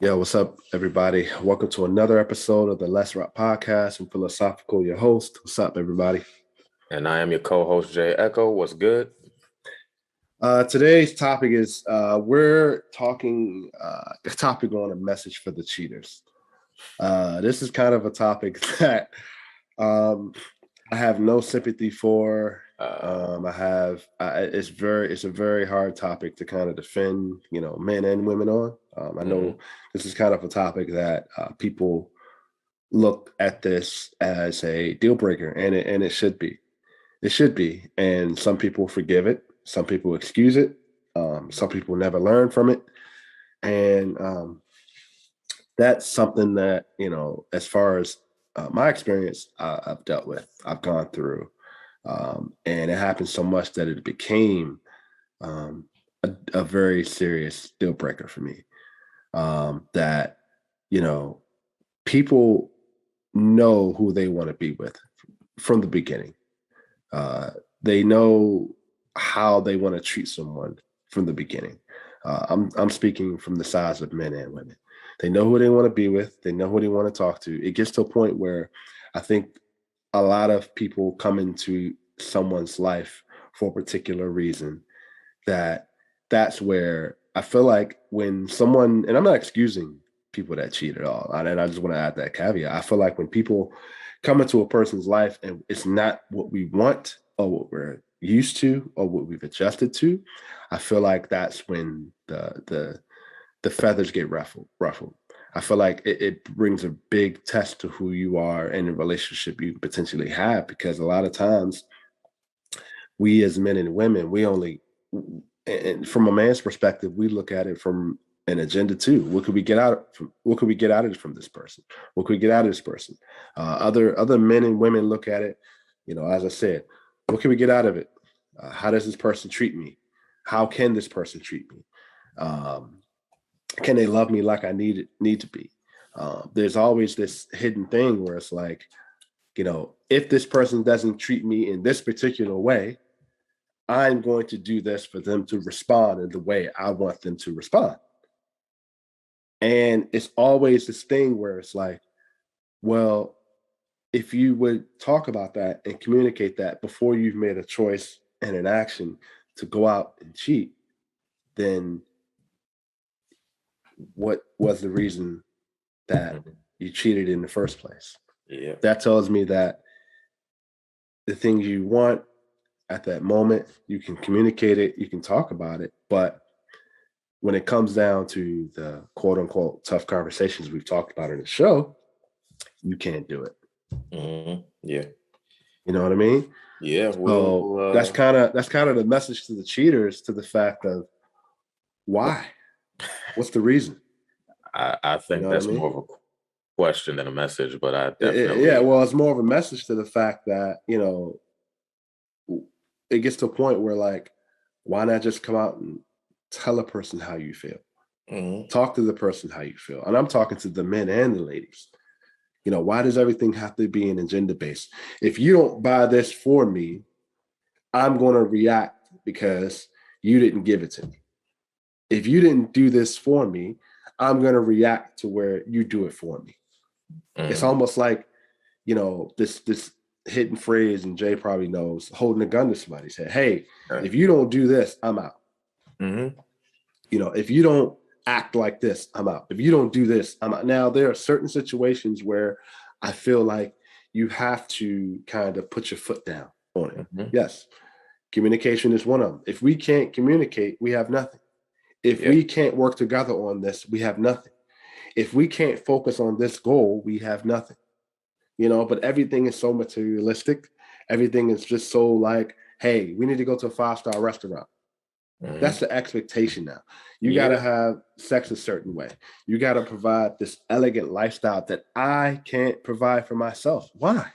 Yo, what's up, everybody? Welcome to another episode of the Let's Rock Podcast. I'm Philosophical, your host. What's up, everybody? And I am your co-host, Jay Echo. What's good? Today's topic is we're talking a topic on a message for the cheaters. This is kind of a topic that I have no sympathy for. It's a very hard topic to kind of defend, men and women on. I know this is kind of a topic that people look at this as a deal breaker, and it should be. It should be. And some people forgive it. Some people excuse it. Some people never learn from it. And that's something that, as far as my experience, I've dealt with, I've gone through. And it happened so much that it became a very serious deal breaker for me. That, people know who they want to be with from the beginning. They know how they want to treat someone from the beginning. I'm speaking from the sides of men and women. They know who they want to be with. They know who they want to talk to. It gets to a point where I think a lot of people come into someone's life for a particular reason. That's where I feel like when someone, and I'm not excusing people that cheat at all, and I just want to add that caveat. I feel like when people come into a person's life and it's not what we want or what we're used to or what we've adjusted to, I feel like that's when the feathers get ruffled. I feel like it brings a big test to who you are and the relationship you potentially have, because a lot of times we as men and women, and from a man's perspective, we look at it from an agenda too. What could we get out of it from this person? What could we get out of this person? Other men and women look at it, as I said, what can we get out of it? How does this person treat me? How can this person treat me? Can they love me like I need to be? There's always this hidden thing where it's like, if this person doesn't treat me in this particular way, I'm going to do this for them to respond in the way I want them to respond. And it's always this thing where it's like, well, if you would talk about that and communicate that before you've made a choice and an action to go out and cheat, then what was the reason that you cheated in the first place? Yeah. That tells me that the things you want at that moment, you can communicate it, you can talk about it, but when it comes down to the quote unquote tough conversations we've talked about in the show, you can't do it. Yeah. You know what I mean? Yeah. So that's kind of the message to the cheaters, to the fact of why? What's the reason? I think that's more of a question than a message, but I definitely. It's more of a message to the fact that, it gets to a point where, like, why not just come out and tell a person how you feel? Talk to the person how you feel. And I'm talking to the men and the ladies. Why does everything have to be an agenda based? If you don't buy this for me, I'm going to react because you didn't give it to me. If you didn't do this for me, I'm going to react to where you do it for me. It's almost like, this hidden phrase, and Jay probably knows, holding a gun to somebody, said, hey, if you don't do this, I'm out. If you don't act like this, I'm out. If you don't do this, I'm out. Now, there are certain situations where I feel like you have to kind of put your foot down on it. Yes. Communication is one of them. If we can't communicate, we have nothing. If we can't work together on this, we have nothing. If we can't focus on this goal, we have nothing. But everything is so materialistic. Everything is just so like, hey, we need to go to a 5-star restaurant. That's the expectation now. You got to have sex a certain way. You got to provide this elegant lifestyle that I can't provide for myself. Why?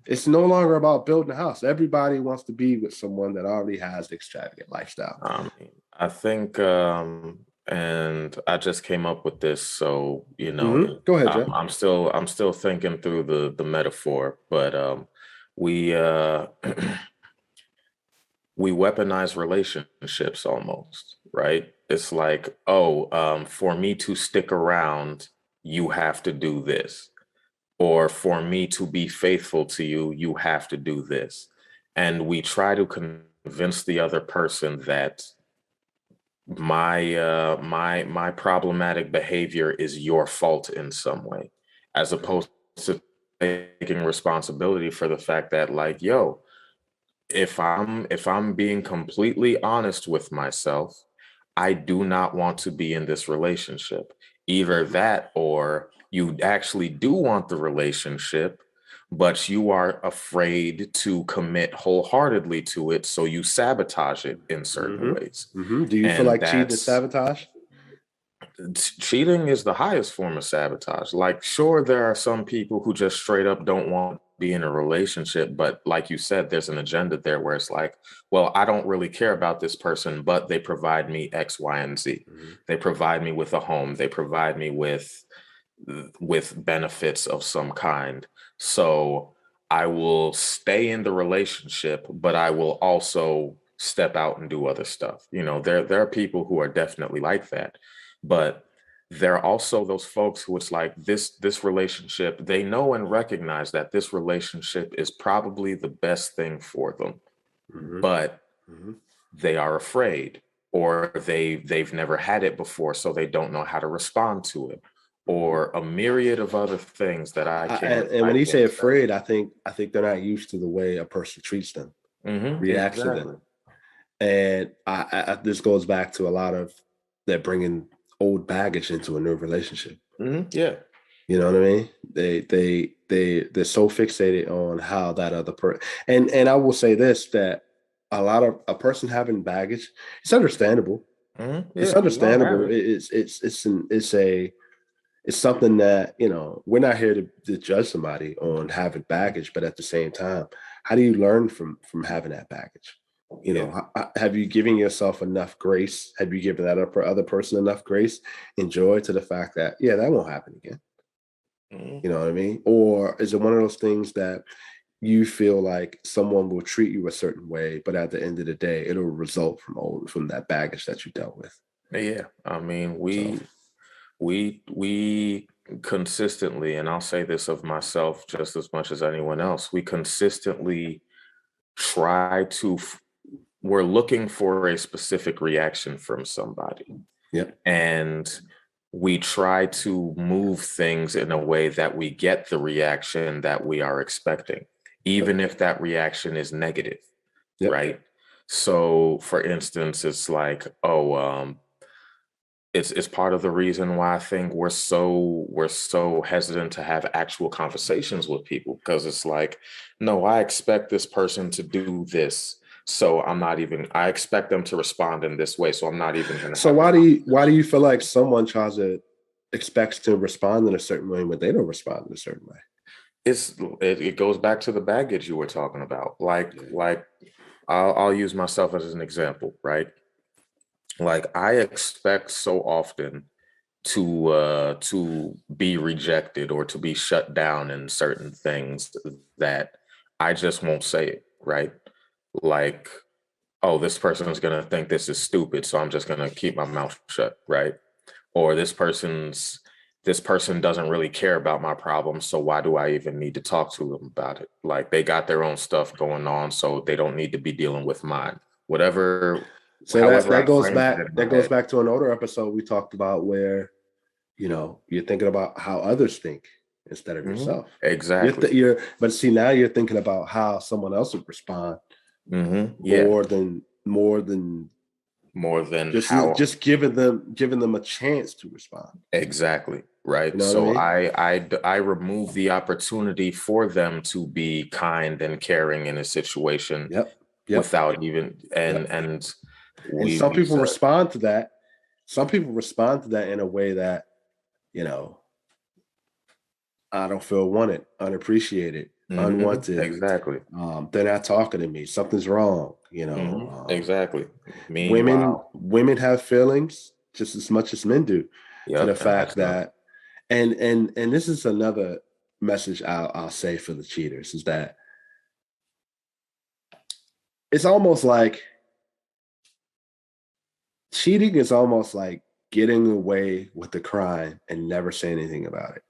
It's no longer about building a house. Everybody wants to be with someone that already has the extravagant lifestyle. I think, and I just came up with this, so Go ahead, Jeff. I'm still thinking through the metaphor, but we we weaponize relationships almost, right? It's like, oh, for me to stick around, you have to do this. Or for me to be faithful to you, you have to do this. And we try to convince the other person that my problematic behavior is your fault in some way, as opposed to taking responsibility for the fact that, like, yo, if I'm being completely honest with myself, I do not want to be in this relationship. Either that, or you actually do want the relationship, but you are afraid to commit wholeheartedly to it, so you sabotage it in certain ways. Do you feel And like cheating is that's sabotage? cheating is the highest form of sabotage. Like, sure, there are some people who just straight up don't want to be in a relationship, but like you said, there's an agenda there where it's like, well, I don't really care about this person, but they provide me X, Y, and Z. They provide me with a home. They provide me with benefits of some kind. So I will stay in the relationship, but I will also step out and do other stuff. There are people who are definitely like that, but there are also those folks who it's like this relationship, they know and recognize that this relationship is probably the best thing for them, but they are afraid, or they've never had it before, so they don't know how to respond to it, or a myriad of other things that I can't. And I when you say can't say. afraid, I think they're not used to the way a person treats them, reacts to Exactly. them. And this goes back to a lot of that bringing old baggage into a new relationship. Yeah. You know what I mean? They're so fixated on how that other person. And I will say this, that a person having baggage, it's understandable. It's Yeah, we all have understandable. it. It's something that, we're not here to judge somebody on having baggage, but at the same time, how do you learn from having that baggage? Yeah. Have you given yourself enough grace? Have you given that other person enough grace and joy to the fact that, yeah, that won't happen again? Mhm. You know what I mean? Or is it one of those things that you feel like someone will treat you a certain way, but at the end of the day, it'll result from that baggage that you dealt with? Yeah. I mean, So, we consistently, and I'll say this of myself just as much as anyone else, we consistently try to we're looking for a specific reaction from somebody, yep. and we try to move things in a way that we get the reaction that we are expecting, even if that reaction is negative, Yep. right? So for instance, it's like, oh, it's part of the reason why I think we're so hesitant to have actual conversations with people, because it's like, no, I expect this person to do this, so I expect them to respond in this way, so I'm not even going to So have the why do conversation. you feel like someone expects to respond in a certain way when they don't respond in a certain way? It goes back to the baggage you were talking about. Like Yeah. like I'll use myself as an example, right? Like, I expect so often to be rejected or to be shut down in certain things that I just won't say it, right? Like, oh, this person is gonna think this is stupid, so I'm just gonna keep my mouth shut, right? Or this person doesn't really care about my problems, so why do I even need to talk to them about it? Like, they got their own stuff going on, so they don't need to be dealing with mine. Whatever, So that however that I goes framed it back in that my goes head. back to an older episode we talked about where, you're thinking about how others think instead of Mhm. yourself. Exactly. But see, now you're thinking about how someone else would respond Yeah. more than More than how. just giving them a chance to respond. Exactly. You Right. know what I So mean? I remove the opportunity for them to be kind and caring in a situation Yep. Yep. without even, and Yep. and And we said. some people respond to that in a way that, you know, I don't feel wanted, unappreciated, unwanted. Exactly. They're not talking to me. Something's wrong. Exactly. Women Meanwhile, women have feelings just as much as men do. To the yep, and fact that's not. that, and this is another message I'll say for the cheaters, is that it's almost like cheating is almost like getting away with the crime and never say anything about it.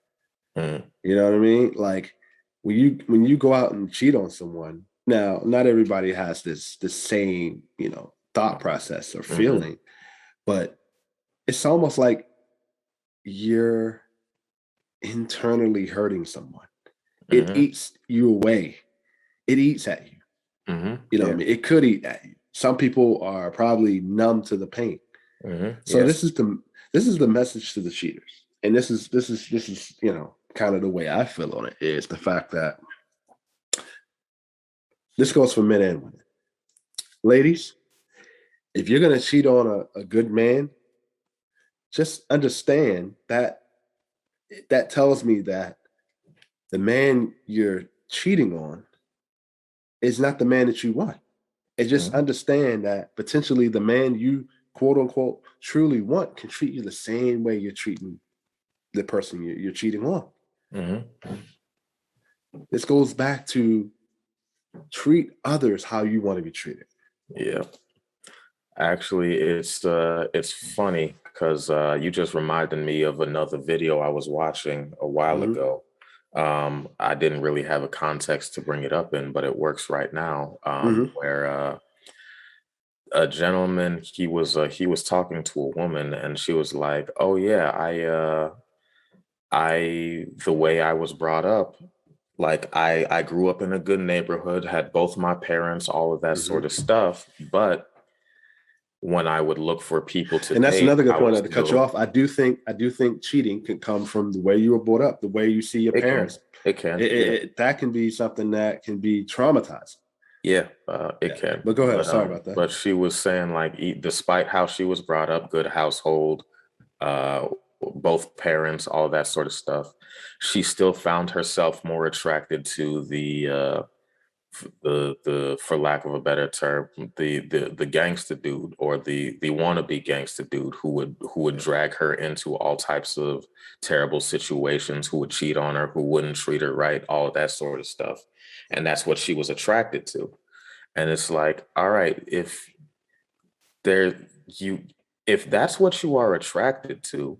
Mm. You know what I mean? Like when you go out and cheat on someone, now not everybody has the same, thought process or Mm-hmm. feeling, but it's almost like you're internally hurting someone. It Mm-hmm. eats you away. It eats at you. Mm-hmm. You know what Yeah. I mean? It could eat at you. Some people are probably numb to the pain. Mm-hmm. So Yes. this is the message to the cheaters. And this is kind of the way I feel on it is the fact that this goes for men and women. Ladies, if you're gonna cheat on a good man, just understand that tells me that the man you're cheating on is not the man that you want. And just Mm-hmm. understand that potentially the man you quote unquote truly want can treat you the same way you're treating the person you're cheating on. Mm-hmm. This goes back to treat others how you want to be treated. Yeah. Actually, it's funny because you just reminded me of another video I was watching a while Mm-hmm. ago. I didn't really have a context to bring it up in, but it works right now. Mm-hmm. Where a gentleman, he was talking to a woman, and she was like, "Oh yeah, I the way I was brought up, like I grew up in a good neighborhood, had both my parents, all of that sort Mm-hmm. of stuff, but." When I would look for people to And that's date, another good I point. was Not to cut you still, off. I do think cheating can come from the way you were brought up, the way you see your it can, parents. it can, yeah, That can be something that can be traumatizing. yeah, it Yeah. can. But go ahead. But Sorry about that. but she was saying like, despite how she was brought up, good household, uh, both parents, all that sort of stuff, she still found herself more attracted to the for lack of a better term, the gangster dude or the wannabe gangster dude who would drag her into all types of terrible situations, who would cheat on her, who wouldn't treat her right, all of that sort of stuff. And that's what she was attracted to. And it's like, all right, there you if that's what you are attracted to,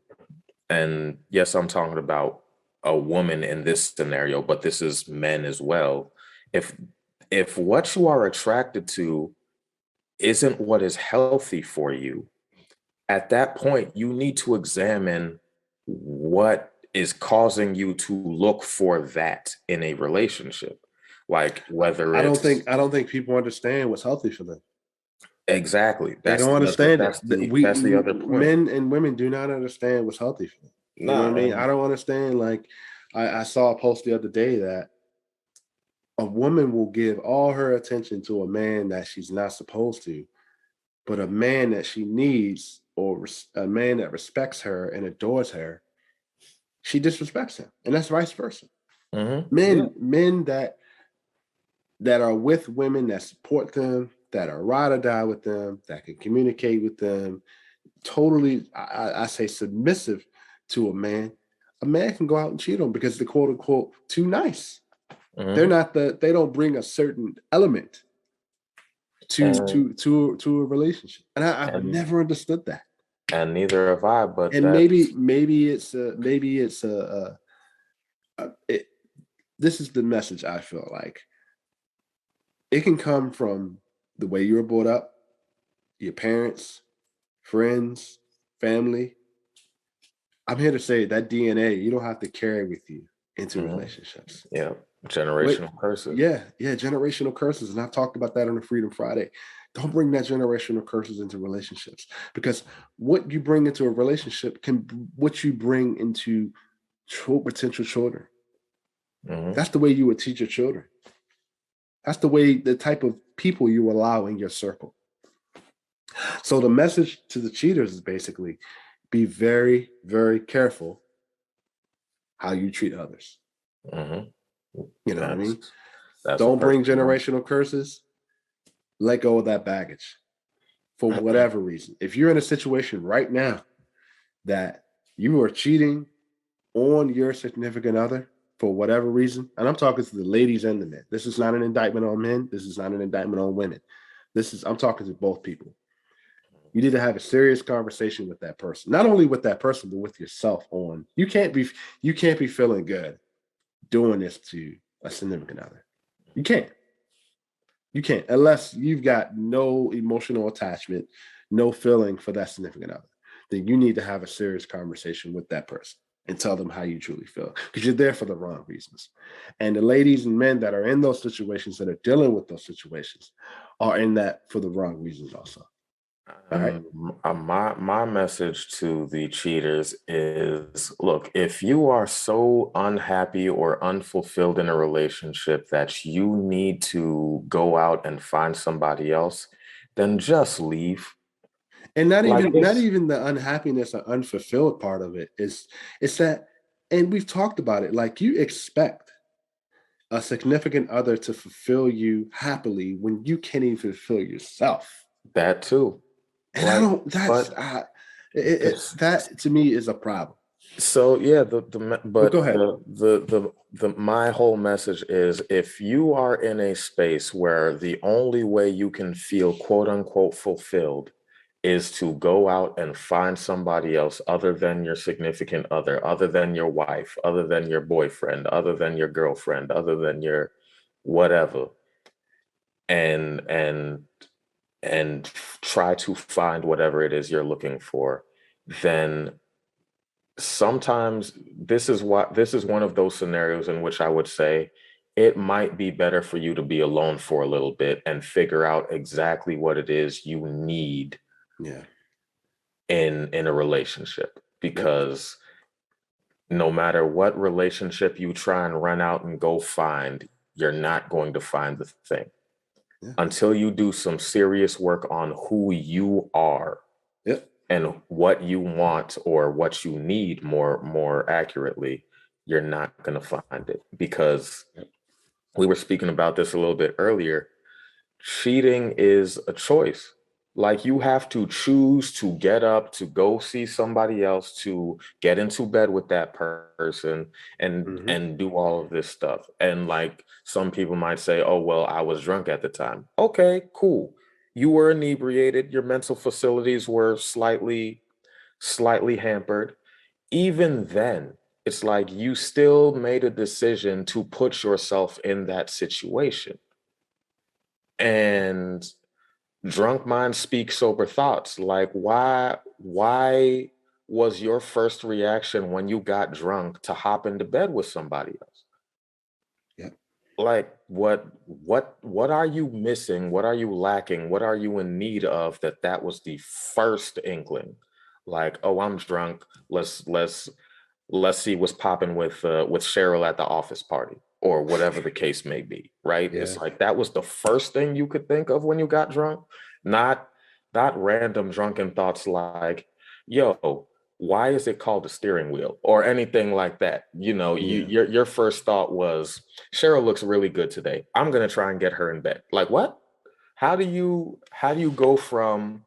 and yes, I'm talking about a woman in this scenario, but this is men as well. If if what you are attracted to isn't what is healthy for you, at that point you need to examine what is causing you to look for that in a relationship. Like whether it's I don't think people understand what's healthy for them. exactly They that's don't the other understand it. that's the We that's the other point. men and women do not understand what's healthy for them. You know what Nah, I mean? I and don't understand. Like I saw a post the other day that a woman will give all her attention to a man that she's not supposed to, but a man that she needs or a man that respects her and adores her, she disrespects him, and that's vice versa. yeah. Men that are with women that support them, that are ride or die with them, that can communicate with them, totally, I say submissive to a man. A man can go out and cheat on because they're quote unquote too nice. They're Hmm. not they don't bring a certain element And to a relationship, and I've and never understood that. and neither have I, but And that's maybe it's it, this is the message I feel like it can come from the way you were brought up, your parents, friends, family. I'm here to say that DNA you don't have to carry with you into mhm, relationships. yeah, Wait, generational curses. yeah, generational curses, and I've talked about that on the Freedom Friday. Don't bring that generational curses into relationships because what you bring into a relationship can what you bring into potential children. Hmm. That's the way you would teach your children. That's the type of people you allow in your circle. So the message to the cheaters is basically be very, very careful how you treat others. Hmm. You know what I That's mean? that's a Don't bring perfect one. generational curses. Let go of that baggage for whatever reason. If you're in a situation right now that you are cheating on your significant other for whatever reason, and I'm talking to the ladies and the men. This is not an indictment on men. This is not an indictment on women. I'm talking to both people. You need to have a serious conversation with that person, not only with that person, but with yourself. On you can't be feeling good doing this to a significant other. You can't. You can't unless you've got no emotional attachment, no feeling for that significant other. Then you need to have a serious conversation with that person and tell them how you truly feel, because you're there for the wrong reasons. And the ladies and men that are in those situations, that are dealing with those situations, are in that for the wrong reasons also. All right. My message to the cheaters is, look, if you are so unhappy or unfulfilled in a relationship that you need to go out and find somebody else, then just leave. And not Like even it's the unhappiness or unfulfilled part of it is, it's that, and we've talked about it, like you expect a significant other to fulfill you happily when you can't even fulfill yourself. that too. And I Like, don't, that's, but it's that to me is a problem. so yeah, the me- But go but ahead. the my whole message is, if you are in a space where the only way you can feel quote unquote fulfilled is to go out and find somebody else other than your significant other, other than your wife, other than your boyfriend, other than your girlfriend, other than your whatever, and and and try to find whatever it is you're looking for, then sometimes this is one of those scenarios in which I would say it might be better for you to be alone for a little bit and figure out exactly what it is you need Yeah. in a relationship, because no matter what relationship you try and run out and go find, you're not going to find the thing Yeah. until you do some serious work on who you are Yep. and what you want, or what you need, more accurately. You're not going to find it, because we were speaking about this a little bit earlier. Cheating is a choice. Like, you have to choose to get up, to go see somebody else, to get into bed with that person, Hmm. and do all of this stuff. And like, some people might say, oh well, I was drunk at the time. Okay, cool. You were inebriated, your mental facilities were slightly hampered. Even then, it's like you still made a decision to put yourself in that situation. And drunk minds speak sober thoughts. Like, why was your first reaction when you got drunk to hop into bed with somebody else? Yeah. Like, what are you missing? What are you lacking? What are you in need of, that was the first inkling? Like, oh, I'm drunk. Let's see what's popping with Cheryl at the office party, or whatever the case may be, right? Yeah. It's like that was the first thing you could think of when you got drunk, not random drunken thoughts like, yo, why is it called the steering wheel, or anything like that. Yeah. Your first thought was, Cheryl looks really good today. I'm gonna try and get her in bed. Like, what? How do you go from,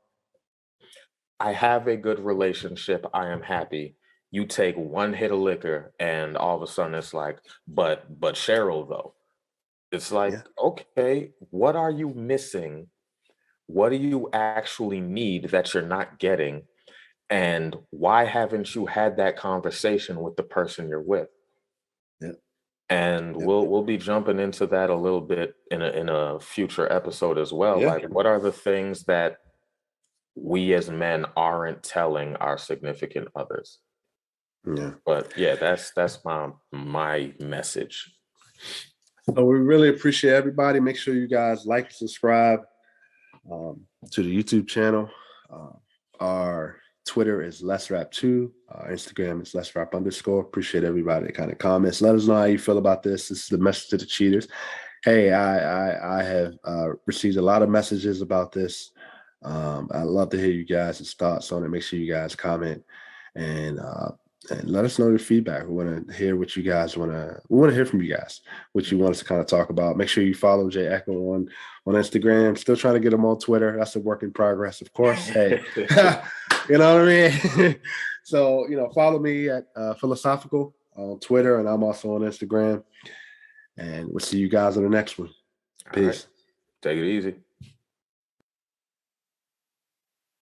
I have a good relationship, I am happy. You take one hit of liquor and all of a sudden it's like, but Cheryl though. It's like, Yeah. okay, what are you missing? What do you actually need that you're not getting? And why haven't you had that conversation with the person you're with? Yeah. And Yeah. we'll be jumping into that a little bit in a future episode as well. Yeah. Like, what are the things that we as men aren't telling our significant others? Yeah. But yeah, that's my message. So we really appreciate everybody. Make sure you guys like and subscribe to the YouTube channel. Our Twitter is Let's Rap 2. Our Instagram is Let's Rap _. Appreciate everybody that kind of comments. Let us know how you feel about this. This is the message to the cheaters. Hey, I have received a lot of messages about this. I'd love to hear you guys' thoughts on it. Make sure you guys comment and let us know your feedback. We want to hear what you guys want to. We want to hear from you guys, what you want us to kind of talk about. Make sure you follow Jay Echo on Instagram. Still trying to get him on Twitter. That's a work in progress, of course. Hey, you know what I mean? So, follow me at Philosophical on Twitter, and I'm also on Instagram. And we'll see you guys on the next one. All right. Peace. Take it easy.